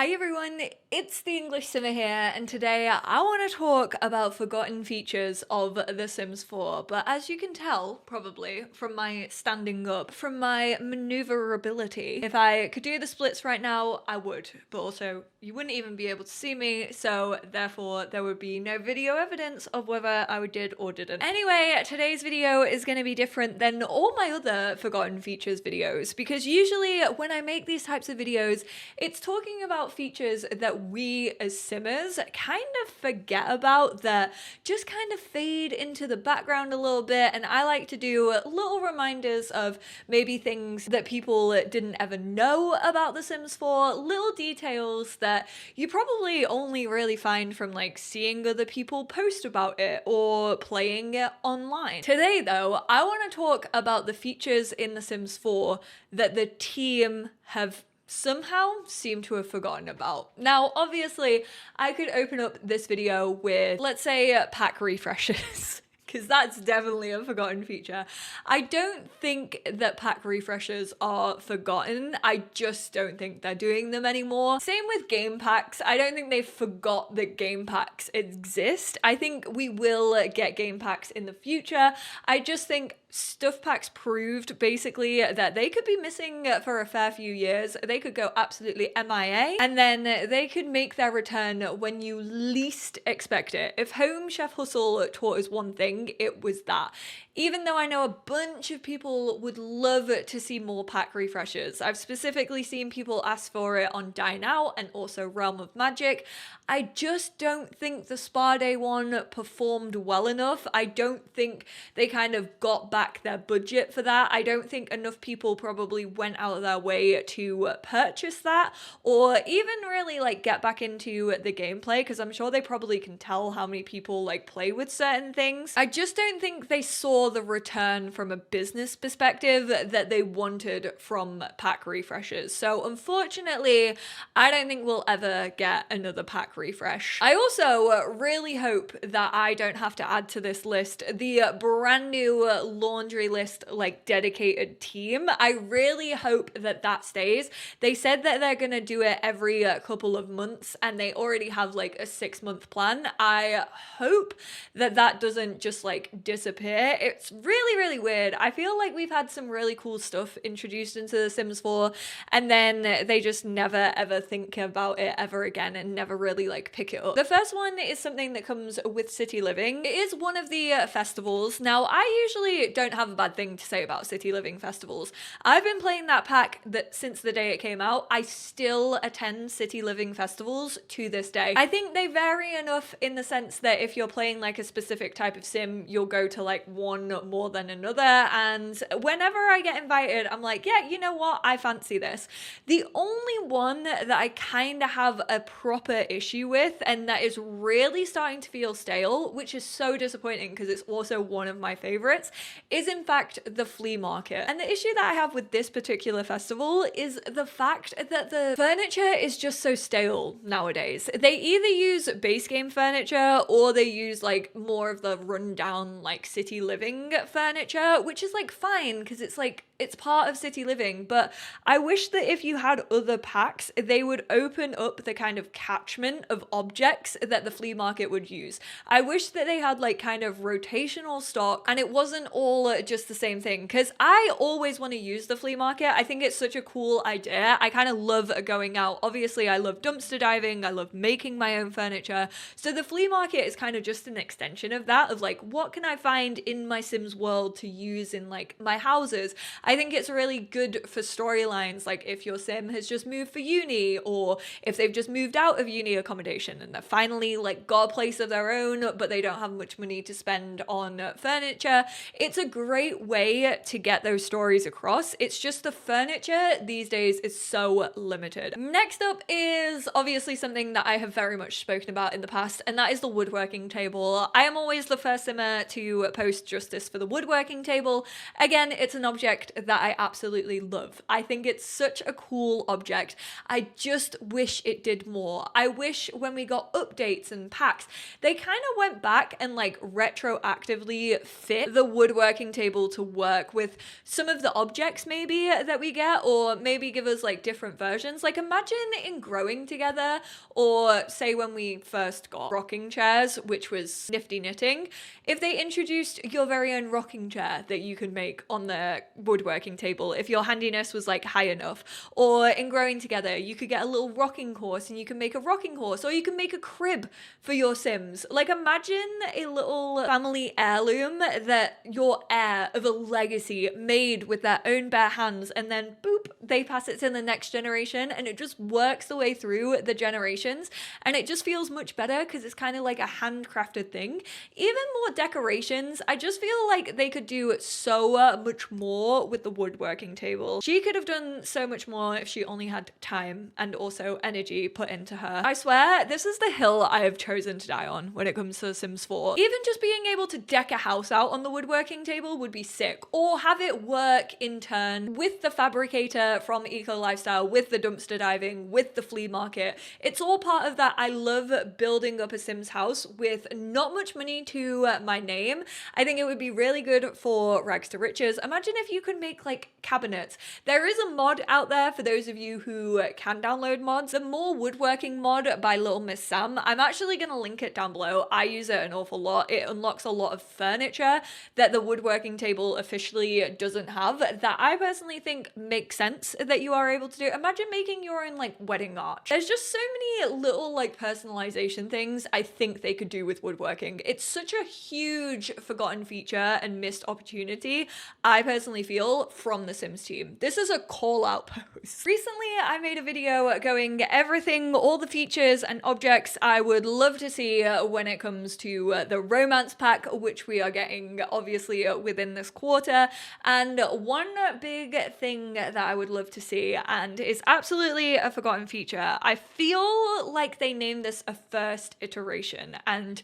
Hi everyone, it's the English Simmer here, and today I want to talk about forgotten features of The Sims 4. But as you can tell, probably, from my standing up, from my maneuverability, if I could do the splits right now, I would. But also, you wouldn't even be able to see me, so therefore there would be no video evidence of whether I did or didn't. Anyway, today's video is going to be different than all my other forgotten features videos, because usually when I make these types of videos, it's talking about features that we as simmers kind of forget about, that just kind of fade into the background a little bit, and I like to do little reminders of maybe things that people didn't ever know about The Sims 4, little details that you probably only really find from like seeing other people post about it or playing it online. Today though, I want to talk about the features in The Sims 4 that the team have somehow seem to have forgotten about. Now, obviously, I could open up this video with, let's say, pack refreshes. Because that's definitely a forgotten feature. I don't think that pack refreshers are forgotten. I just don't think they're doing them anymore. Same with game packs. I don't think they forgot that game packs exist. I think we will get game packs in the future. I just think stuff packs proved basically that they could be missing for a fair few years. They could go absolutely MIA, and then they could make their return when you least expect it. If Home Chef Hustle taught us one thing, it was that. Even though I know a bunch of people would love to see more pack refreshers, I've specifically seen people ask for it on Dine Out and also Realm of Magic. I just don't think the Spa Day one performed well enough. I don't think they kind of got back their budget for that. I don't think enough people probably went out of their way to purchase that, or even really like get back into the gameplay, because I'm sure they probably can tell how many people like play with certain things. I just don't think they saw the return from a business perspective that they wanted from pack refreshers. So unfortunately, I don't think we'll ever get another pack refresh. I also really hope that I don't have to add to this list the brand new laundry list like dedicated team. I really hope that that stays. They said that they're gonna do it every couple of months, and they already have like a 6-month plan. I hope that that doesn't just like disappear. It's really weird. I feel like we've had some really cool stuff introduced into The Sims 4, and then they just never ever think about it ever again and never really like pick it up. The first one is something that comes with City Living. It is one of the festivals. Now, I usually don't have a bad thing to say about City Living festivals. I've been playing that pack since the day it came out. I still attend City Living festivals to this day. I think they vary enough in the sense that if you're playing like a specific type of sim, you'll go to like one more than another, and whenever I get invited, I'm like, yeah, you know what, I fancy this. The only one that I kind of have a proper issue with, and that is really starting to feel stale, which is so disappointing because it's also one of my favorites, is in fact the flea market. And the issue that I have with this particular festival is the fact that the furniture is just so stale nowadays. They either use base game furniture or they use like more of the rundown like City Living furniture, which is like fine because it's like it's part of City Living. But I wish that if you had other packs, they would open up the kind of catchment of objects that the flea market would use. I wish that they had like kind of rotational stock and it wasn't all just the same thing, because I always want to use the flea market. I think it's such a cool idea. I kind of love going out. Obviously, I love dumpster diving. I love making my own furniture. So the flea market is kind of just an extension of that, of like, what can I find in my Sims world to use in like my houses? I think it's really good for storylines, like if your sim has just moved for uni, or if they've just moved out of uni accommodation and they're finally like got a place of their own, but they don't have much money to spend on furniture. It's a great way to get those stories across. It's just the furniture these days is so limited. Next up is obviously something that I have very much spoken about in the past, and that is the woodworking table. I am always the first simmer to post justice for the woodworking table. Again, it's an object that I absolutely love. I think it's such a cool object. I just wish it did more. I wish when we got updates and packs, they kind of went back and like retroactively fit the woodworking table to work with some of the objects maybe that we get, or maybe give us like different versions. Like imagine in Growing Together, or say when we first got rocking chairs, which was nifty knitting, if they introduced your very own rocking chair that you could make on the woodworking table if your handiness was like high enough. Or in Growing Together, you could get a little rocking horse and you can make a rocking horse, or you can make a crib for your Sims. Like imagine a little family heirloom that your heir of a legacy made with their own bare hands, and then boop, they pass it to the next generation, and it just works the way through the generations, and it just feels much better because it's kind of like a handcrafted thing. Even more decorations, I just feel like they could do so much more with the woodworking table. She could have done so much more if she only had time and also energy put into her. I swear, this is the hill I have chosen to die on when it comes to Sims 4. Even just being able to deck a house out on the woodworking table would be sick, or have it work in turn with the fabricator from Eco Lifestyle, with the dumpster diving, with the flea market. It's all part of that. I love building up a Sims house with not much money to my name. I think it would be really good for rags to riches. Imagine if you could make like cabinets. There is a mod out there for those of you who can download mods. The More Woodworking mod by Little Miss Sam. I'm actually going to link it down below. I use it an awful lot. It unlocks a lot of furniture that the woodworking table officially doesn't have, that I personally think makes sense that you are able to do. Imagine making your own like wedding arch. There's just so many little like personalization things I think they could do with woodworking. It's such a huge forgotten feature and missed opportunity, I personally feel, from the Sims team. This is a call out post. Recently, I made a video going everything, all the features and objects I would love to see when it comes to the romance pack, which we are getting obviously within this quarter. And one big thing that I would love to see, and is absolutely a forgotten feature, I feel like they named this a first iteration, and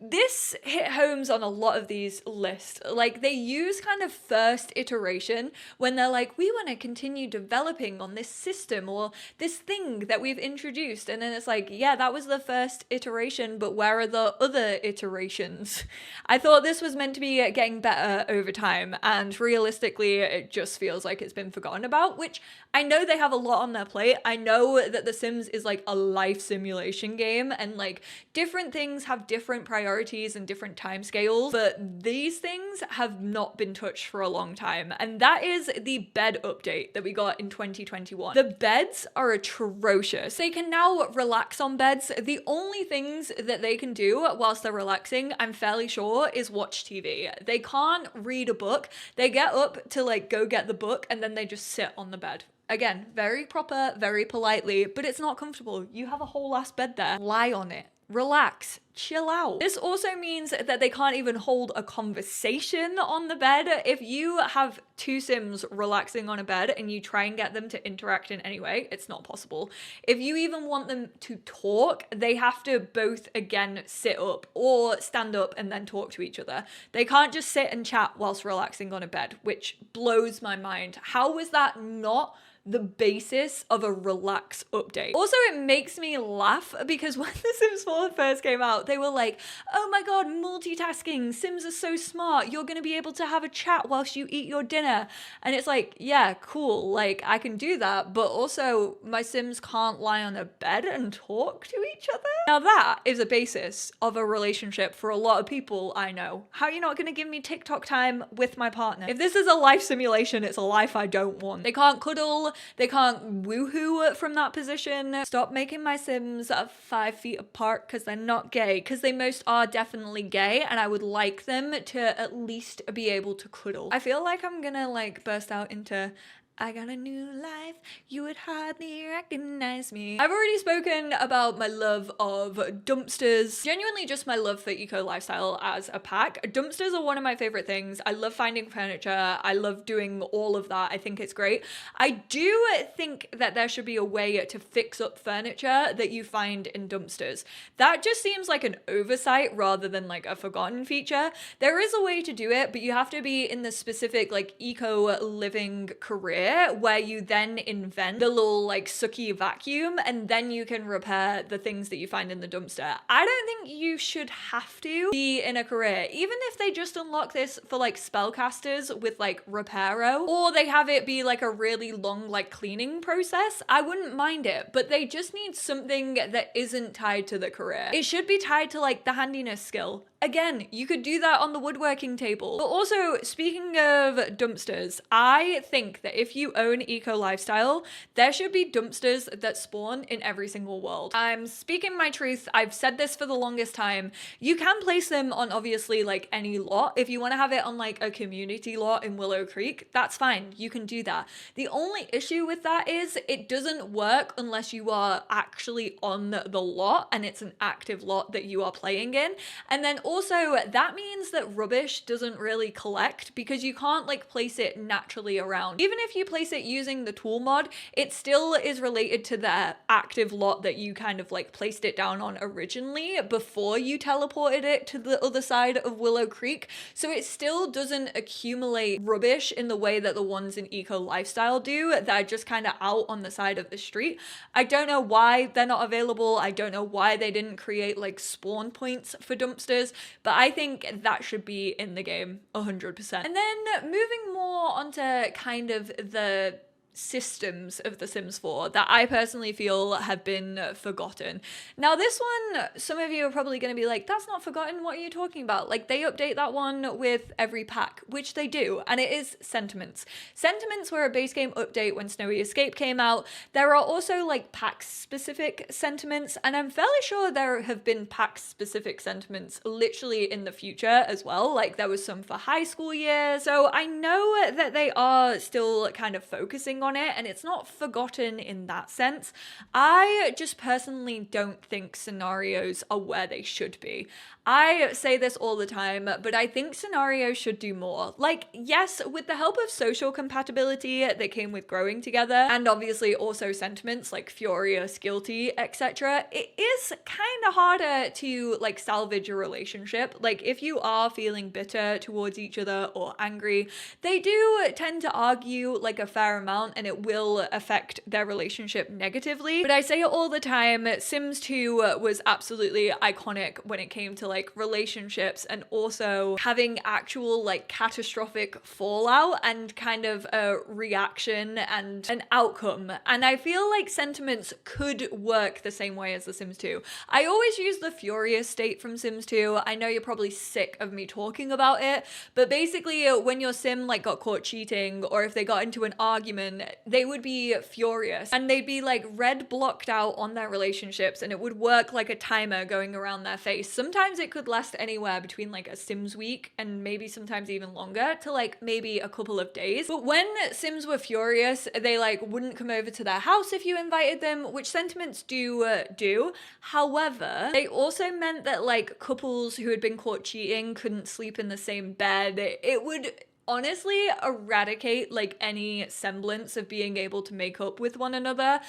this hit homes on a lot of these lists. Like they use kind of first iteration when they're like, we want to continue developing on this system or this thing that we've introduced. And then it's like, yeah, that was the first iteration, but where are the other iterations? I thought this was meant to be getting better over time, and realistically, it just feels like it's been forgotten about, which I know they have a lot on their plate. I know that The Sims is like a life simulation game, and like different things have different priorities and different timescales, but these things have not been touched for a long time. And that is the bed update that we got in 2021. The beds are atrocious. They can now relax on beds. The only things that they can do whilst they're relaxing, I'm fairly sure, is watch TV. They can't read a book. They get up to like go get the book, and then they just sit on the bed. Again, very proper, very politely, but it's not comfortable. You have a whole ass bed there. Lie on it. Relax. Chill out. This also means that they can't even hold a conversation on the bed. If you have two Sims relaxing on a bed and you try and get them to interact in any way, it's not possible. If you even want them to talk, they have to both again sit up or stand up and then talk to each other. They can't just sit and chat whilst relaxing on a bed, which blows my mind. How was that not the basis of a relax update? Also, it makes me laugh because when The Sims 4 first came out, they were like, oh my god, multitasking, Sims are so smart, you're gonna be able to have a chat whilst you eat your dinner. And it's like, yeah, cool, like I can do that, but also my Sims can't lie on a bed and talk to each other. Now that is a basis of a relationship for a lot of people I know. How are you not gonna give me TikTok time with my partner? If this is a life simulation, it's a life I don't want. They can't cuddle, they can't woohoo from that position. Stop making my Sims 5 feet apart because they're not gay, because they most are definitely gay, and I would like them to at least be able to cuddle. I feel like I'm gonna like burst out into I got a new life, you would hardly recognize me. I've already spoken about my love of dumpsters, genuinely just my love for eco lifestyle as a pack. Dumpsters are one of my favorite things. I love finding furniture. I love doing all of that. I think it's great. I do think that there should be a way to fix up furniture that you find in dumpsters. That just seems like an oversight rather than like a forgotten feature. There is a way to do it, but you have to be in the specific like eco living career where you then invent the little like sucky vacuum and then you can repair the things that you find in the dumpster. I don't think you should have to be in a career, even if they just unlock this for like spellcasters with like Reparo, or they have it be like a really long like cleaning process. I wouldn't mind it, but they just need something that isn't tied to the career. It should be tied to like the handiness skill. Again, you could do that on the woodworking table. But also, speaking of dumpsters, I think that if you own eco lifestyle, there should be dumpsters that spawn in every single world. I'm speaking my truth. I've said this for the longest time. You can place them on obviously like any lot. If you want to have it on like a community lot in Willow Creek, that's fine. You can do that. The only issue with that is it doesn't work unless you are actually on the lot and it's an active lot that you are playing in. And then also, that means that rubbish doesn't really collect because you can't like place it naturally around. Even if you place it using the tool mod, it still is related to the active lot that you kind of like placed it down on originally before you teleported it to the other side of Willow Creek. So it still doesn't accumulate rubbish in the way that the ones in eco lifestyle do that are just kind of out on the side of the street. I don't know why they're not available. I don't know why they didn't create like spawn points for dumpsters. But I think that should be in the game 100%. And then moving more onto kind of the systems of The Sims 4 that I personally feel have been forgotten. Now this one, some of you are probably going to be like, that's not forgotten, what are you talking about? Like they update that one with every pack, which they do, and it is Sentiments. Sentiments were a base game update when Snowy Escape came out. There are also like pack specific sentiments, and I'm fairly sure there have been pack specific sentiments literally in the future as well. Like there was some for high school years, so I know that they are still kind of focusing on it and it's not forgotten in that sense. I just personally don't think scenarios are where they should be. I say this all the time, but I think scenarios should do more. Like, yes, with the help of social compatibility that came with growing together, and obviously also sentiments like furious, guilty, etc., it is kind of harder to like salvage a relationship. Like if you are feeling bitter towards each other or angry, they do tend to argue like a fair amount and it will affect their relationship negatively. But I say it all the time, Sims 2 was absolutely iconic when it came to like relationships and also having actual like catastrophic fallout and kind of a reaction and an outcome. And I feel like sentiments could work the same way as The Sims 2. I always use the furious state from Sims 2. I know you're probably sick of me talking about it, but basically when your sim like got caught cheating or if they got into an argument, they would be furious and they'd be like red blocked out on their relationships and it would work like a timer going around their face. Sometimes it could last anywhere between like a Sims week and maybe sometimes even longer to like maybe a couple of days. But when Sims were furious, they like wouldn't come over to their house if you invited them, which sentiments do. However, they also meant that like couples who had been caught cheating couldn't sleep in the same bed. It would honestly eradicate like any semblance of being able to make up with one another.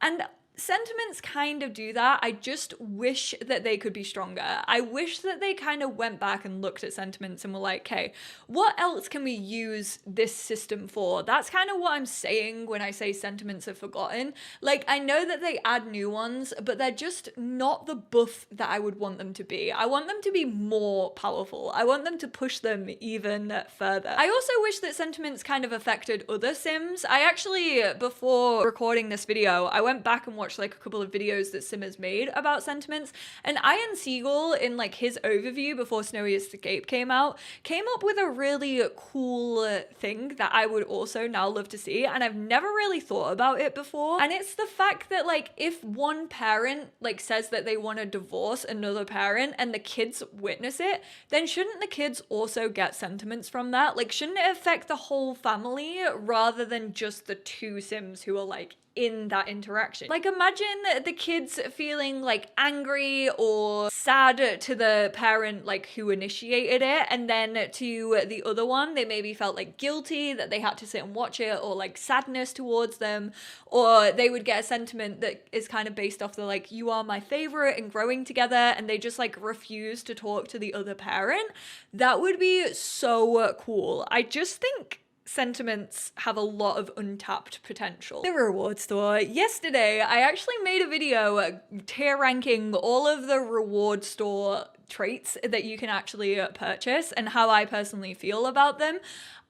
And sentiments kind of do that. I just wish that they could be stronger. I wish that they kind of went back and looked at sentiments and were like, okay, what else can we use this system for? That's kind of what I'm saying when I say sentiments are forgotten. Like, I know that they add new ones, but they're just not the buff that I would want them to be. I want them to be more powerful. I want them to push them even further. I also wish that sentiments kind of affected other Sims. I actually, before recording this video, I went back and watched like a couple of videos that Simmer's made about sentiments, and Iron Seagull, in like his overview before Snowy Escape came out, came up with a really cool thing that I would also now love to see, and I've never really thought about it before. And it's the fact that like if one parent like says that they want to divorce another parent and the kids witness it, then shouldn't the kids also get sentiments from that? Like, shouldn't it affect the whole family rather than just the two Sims who are like in that interaction? Like, imagine the kids feeling like angry or sad to the parent like who initiated it, and then to the other one they maybe felt like guilty that they had to sit and watch it, or like sadness towards them, or they would get a sentiment that is kind of based off the like, you are my favorite and growing together, and they just like refuse to talk to the other parent. That would be so cool. I just think sentiments have a lot of untapped potential. The reward store. Yesterday, I actually made a video tier ranking all of the reward store traits that you can actually purchase and how I personally feel about them.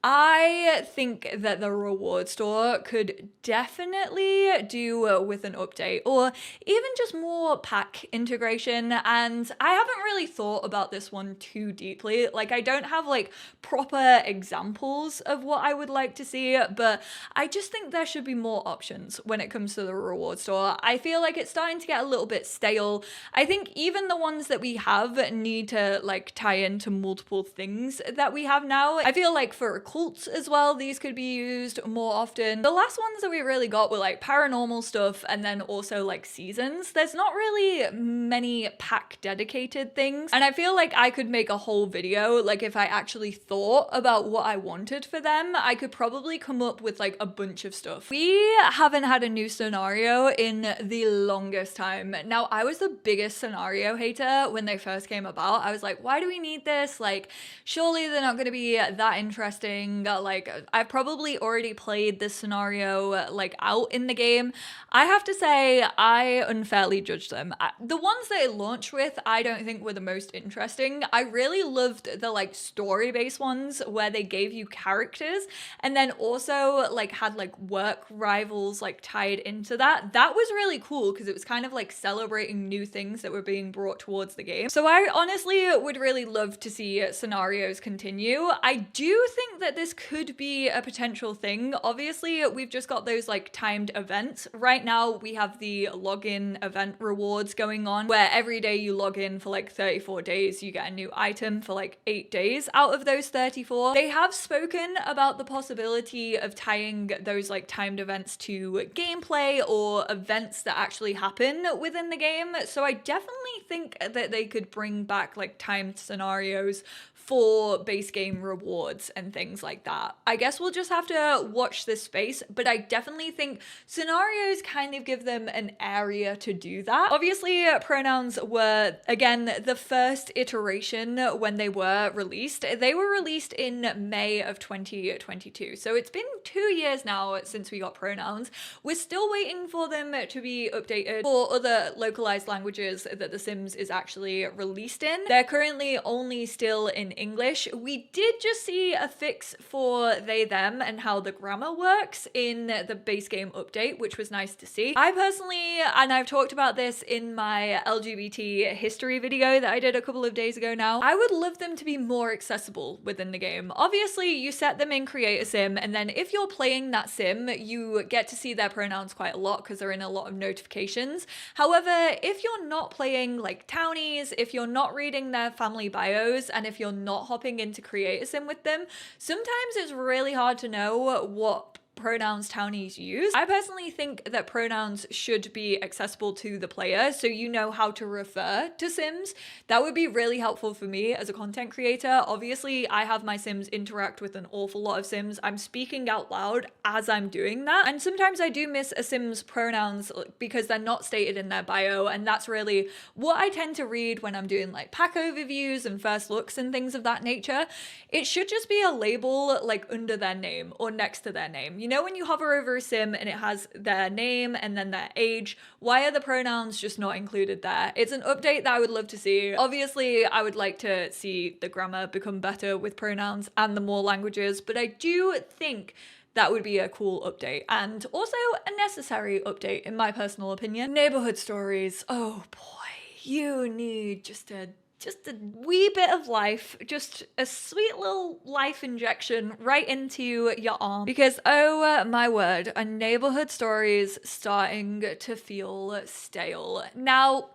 I think that the reward store could definitely do with an update, or even just more pack integration. And I haven't really thought about this one too deeply. Like, I don't have like proper examples of what I would like to see, but I just think there should be more options when it comes to the reward store. I feel like it's starting to get a little bit stale. I think even the ones that we have need to like tie into multiple things that we have now. I feel like for cults as well, these could be used more often. The last ones that we really got were like paranormal stuff, and then also like seasons. There's not really many pack dedicated things, and I feel like I could make a whole video, like if I actually thought about what I wanted for them, I could probably come up with like a bunch of stuff. We haven't had a new scenario in the longest time. Now, I was the biggest scenario hater when they first came about. I was like, why do we need this? Like, surely they're not going to be that interesting. Like, I've probably already played this scenario like out in the game. I have to say, I unfairly judged them. The ones they launched with, I don't think were the most interesting. I really loved the like story-based ones where they gave you characters and then also like had like work rivals like tied into that. That was really cool because it was kind of like celebrating new things that were being brought towards the game. So I honestly would really love to see scenarios continue. I do think that this could be a potential thing. Obviously, we've just got those like timed events. Right now, we have the login event rewards going on where every day you log in for like 34 days, you get a new item for like 8 days out of those 34. They have spoken about the possibility of tying those like timed events to gameplay or events that actually happen within the game. So I definitely think that they could bring back like timed scenarios for base game rewards and things like that. I guess we'll just have to watch this space, but I definitely think scenarios kind of give them an area to do that. Obviously, pronouns were, again, the first iteration when they were released. They were released in May of 2022, so it's been 2 years now since we got pronouns. We're still waiting for them to be updated for other localized languages that The Sims is actually released in. They're currently only still in English. We did just see a fix for they, them, and how the grammar works in the base game update, which was nice to see. I personally, and I've talked about this in my LGBT history video that I did a couple of days ago now, I would love them to be more accessible within the game. Obviously, you set them in Create a Sim, and then if you're playing that sim, you get to see their pronouns quite a lot because they're in a lot of notifications. However, if you're not playing like townies, if you're not reading their family bios, and if you're not hopping into Create a Sim with them, sometimes it's really hard to know what pronouns townies use. I personally think that pronouns should be accessible to the player so you know how to refer to Sims. That would be really helpful for me as a content creator. Obviously, I have my Sims interact with an awful lot of Sims. I'm speaking out loud as I'm doing that, and sometimes I do miss a Sim's pronouns because they're not stated in their bio, and that's really what I tend to read when I'm doing like pack overviews and first looks and things of that nature. It should just be a label like under their name or next to their name. You know, when you hover over a sim and it has their name and then their age, why are the pronouns just not included there? It's an update that I would love to see. Obviously, I would like to see the grammar become better with pronouns and the more languages, but I do think That would be a cool update, and also a necessary update in my personal opinion. Neighborhood stories, oh boy, you need just a wee bit of life, just a sweet little life injection right into your arm, because oh my word, a neighborhood stories starting to feel stale. Now,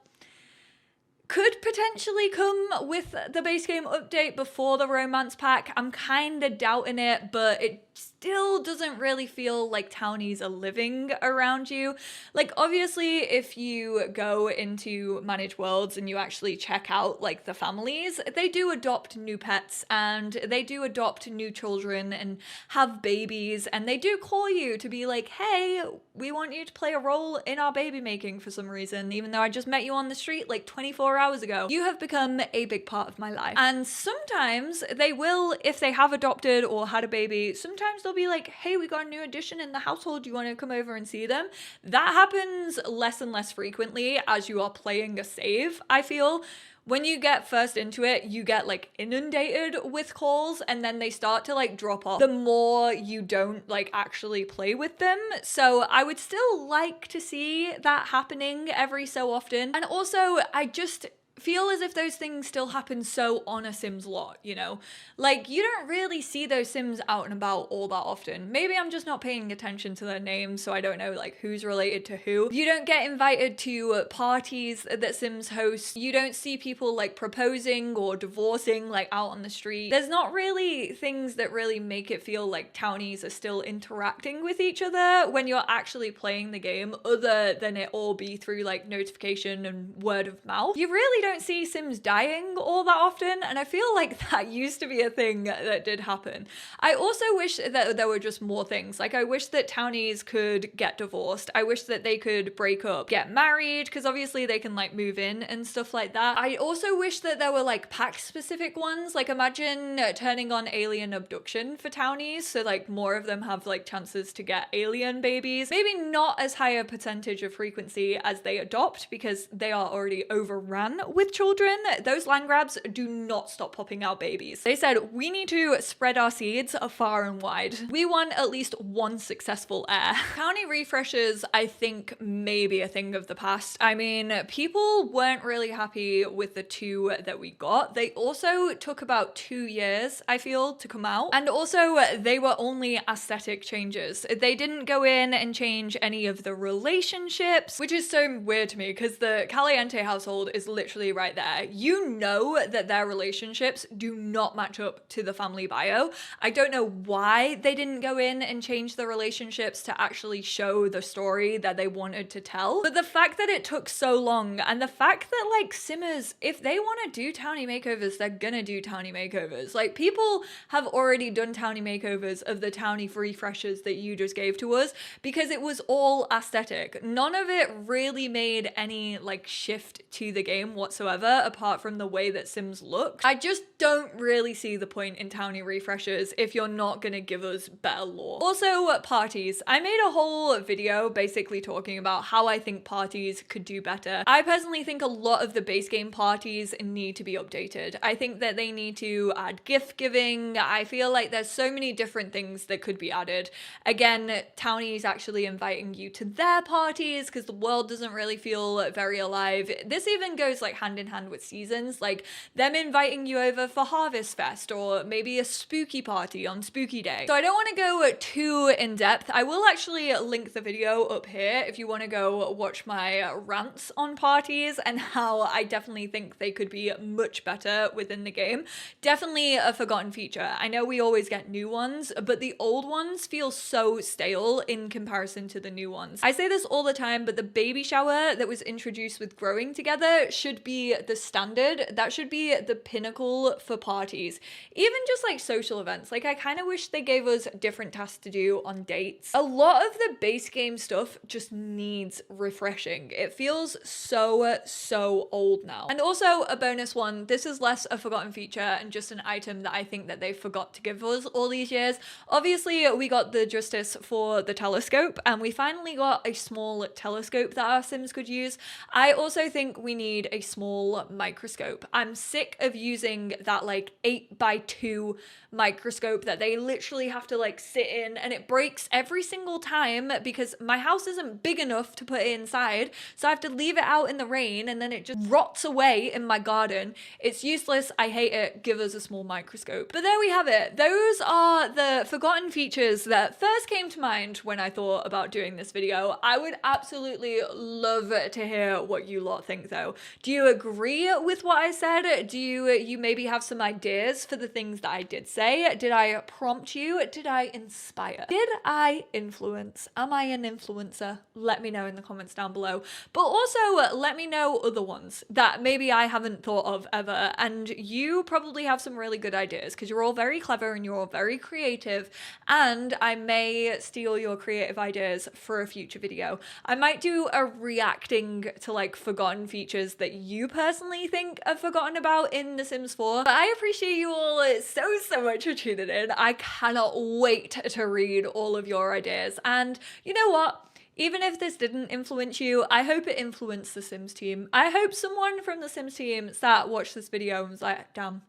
could potentially come with the base game update before the romance pack. I'm kind of doubting it, but it still doesn't really feel like townies are living around you. Like, obviously, if you go into Managed Worlds and you actually check out like the families, they do adopt new pets and they do adopt new children and have babies, and they do call you to be like, hey, we want you to play a role in our baby making for some reason, even though I just met you on the street like 24 hours ago. You have become a big part of my life. And sometimes they will, if they have adopted or had a baby, sometimes they'll be like, hey, we got a new addition in the household, do you want to come over and see them? That happens less and less frequently as you are playing a save, I feel. When you get first into it, you get like inundated with calls, and then they start to like drop off the more you don't like actually play with them. So I would still like to see that happening every so often. And also, I just feel as if those things still happen so on a Sims lot, you know? Like, you don't really see those Sims out and about all that often. Maybe I'm just not paying attention to their names, so I don't know like who's related to who. You don't get invited to parties that Sims host. You don't see people like proposing or divorcing like out on the street. There's not really things that really make it feel like townies are still interacting with each other when you're actually playing the game, other than it all be through like notification and word of mouth. You really don't see Sims dying all that often, and I feel like that used to be a thing that did happen. I also wish that there were just more things. Like, I wish that townies could get divorced. I wish that they could break up, get married, because obviously they can like move in and stuff like that. I also wish that there were like pack specific ones. Like, imagine turning on alien abduction for townies, so like more of them have like chances to get alien babies. Maybe not as high a percentage of frequency as they adopt, because they are already overrun with children. Those land grabs do not stop popping out babies. They said, we need to spread our seeds far and wide. We want at least one successful heir. County refreshes, I think, may be a thing of the past. I mean, people weren't really happy with the 2 that we got. They also took about 2 years, I feel, to come out. And also, they were only aesthetic changes. They didn't go in and change any of the relationships, which is so weird to me because the Caliente household is literally right there. You know that their relationships do not match up to the family bio. I don't know why they didn't go in and change the relationships to actually show the story that they wanted to tell. But the fact that it took so long, and the fact that like Simmers, if they want to do townie makeovers, they're gonna do townie makeovers. Like, people have already done townie makeovers of the townie refreshes that you just gave to us because it was all aesthetic. None of it really made any like shift to the game whatsoever, apart from the way that Sims look. I just don't really see the point in townie refreshes if you're not gonna give us better lore. Also, parties. I made a whole video basically talking about how I think parties could do better. I personally think a lot of the base game parties need to be updated. I think that they need to add gift giving. I feel like there's so many different things that could be added. Again, townies actually inviting you to their parties because the world doesn't really feel very alive. This even goes like hand in hand with seasons, like them inviting you over for Harvest Fest or maybe a spooky party on Spooky Day. So I don't want to go too in depth. I will actually link the video up here if you want to go watch my rants on parties and how I definitely think they could be much better within the game. Definitely a forgotten feature. I know we always get new ones, but the old ones feel so stale in comparison to the new ones. I say this all the time, but the baby shower that was introduced with growing together should be the standard. That should be the pinnacle for parties. Even just like social events. Like, I kind of wish they gave us different tasks to do on dates. A lot of the base game stuff just needs refreshing. It feels so old now. And also a bonus one, this is less a forgotten feature and just an item that I think that they forgot to give us all these years. Obviously, we got the justice for the telescope, and we finally got a small telescope that our Sims could use. I also think we need a small small microscope. I'm sick of using that like 8x2 microscope that they literally have to like sit in, and it breaks every single time because my house isn't big enough to put it inside, so I have to leave it out in the rain and then it just rots away in my garden. It's useless. I hate it. Give us a small microscope. But there we have it. Those are the forgotten features that first came to mind when I thought about doing this video. I would absolutely love to hear what you lot think though. Do you agree with what I said? Do you maybe have some ideas for the things that I did say? Did I prompt you? Did I inspire? Did I influence? Am I an influencer? Let me know in the comments down below. But also let me know other ones that maybe I haven't thought of ever, and you probably have some really good ideas because you're all very clever and you're all very creative, and I may steal your creative ideas for a future video. I might do a reacting to like forgotten features that you personally think are forgotten about in The Sims 4. But I appreciate you all so much for tuning in. I cannot wait to read all of your ideas, and you know what? Even if this didn't influence you, I hope it influenced the Sims team. I hope someone from the Sims team watched this video and was like, damn,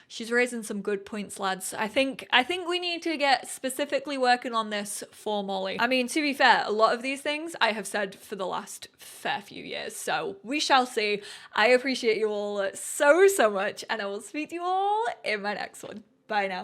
she's raising some good points, lads. I think we need to get specifically working on this for Molly. I mean, to be fair, a lot of these things I have said for the last fair few years, so we shall see. I appreciate you all so much, and I will speak to you all in my next one. Bye now.